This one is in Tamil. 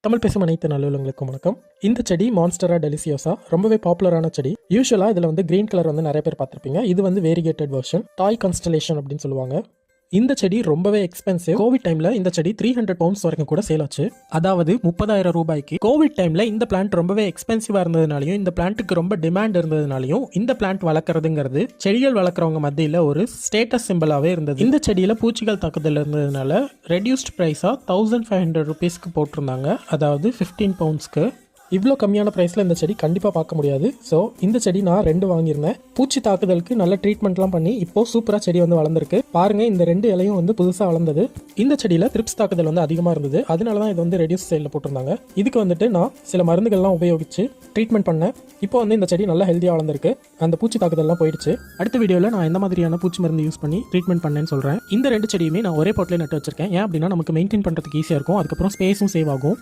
தமிழ் பேசும் அனைத்து நல்லுள்ளங்களுக்கும் வணக்கம். இந்த செடி மான்ஸ்டரா டெலிசியோசா ரொம்பவே பாப்புலரான செடி. யூஸ்வலா இதுல வந்து கிரீன் கலர் வந்து நிறைய பேர் பார்த்திருப்பீங்க. இது வந்து வேரிகேட்டட் வெர்ஷன், டாய் கான்ஸ்டலேஷன் அப்படின்னு சொல்லுவாங்க. இந்த செடி ரொம்பவே எக்ஸ்பென்சிவ். கோவிட் டைம்ல இந்த செடி 300 பவுண்ட்ஸ் வரைக்கும் கூட சேல் ஆச்சு. அதாவது 30,000 ரூபாய்க்கு. கோவிட் டைம்ல இந்த பிளான்ட் ரொம்பவே எக்ஸ்பென்சிவா இருந்ததுனாலையும் இந்த பிளான்ட்டுக்கு ரொம்ப டிமாண்ட் இருந்ததுனாலையும் இந்த பிளான்ட் வளர்க்கறதுங்கிறது செடிகள் வளர்க்குறவங்க மத்தியில் ஒரு ஸ்டேட்டஸ் சிம்பிளாவே இருந்தது. இந்த செடியில பூச்சிகள் தாக்குதல் இருந்ததுனால ரெடியூஸ்ட் பிரைஸா 1500 ருபீஸ்க்கு போட்டிருந்தாங்க. அதாவது 15 பவுண்ட்ஸ்க்கு. இவ்வளோ கம்மியான ப்ரைஸில் இந்த செடி கண்டிப்பாக பார்க்க முடியாது. ஸோ இந்த செடி நான் 2 வாங்கியிருந்தேன். பூச்சி தாக்குதலுக்கு நல்ல ட்ரீட்மெண்ட்லாம் பண்ணி இப்போ சூப்பராக செடி வந்து வளர்ந்துருக்கு. பாருங்கள், இந்த 2 இலையும் வந்து புதுசாக வளர்ந்தது. இந்த செடியில் த்ரிப்ஸ் தாக்குதல் வந்து அதிகமாக இருந்தது. அதனால தான் இது வந்து ரெடியூஸ் சேலில் போட்டிருந்தாங்க. இதுக்கு வந்துட்டு நான் சில மருந்துகள்லாம் உபயோகிச்சு ட்ரீட்மெண்ட் பண்ணேன். இப்போ வந்து இந்த செடி நல்லா ஹெல்த்தியாக வளர்ந்துருக்கு. அந்த பூச்சி தாக்குதல்லாம் போயிடுச்சு. அடுத்த வீடியோவில் நான் எந்த மாதிரியான பூச்சி மருந்து யூஸ் பண்ணி ட்ரீட்மெண்ட் பண்ணேன்னு சொல்கிறேன். இந்த 2 செடியுமே நான் ஒரே பாட்டிலே நட்டு வச்சிருக்கேன். ஏன் அப்படின்னா நமக்கு மெயின்டைன் பண்ணுறதுக்கு ஈஸியாக இருக்கும். அதுக்கப்புறம் ஸ்பேஸும் சேவ் ஆகும்.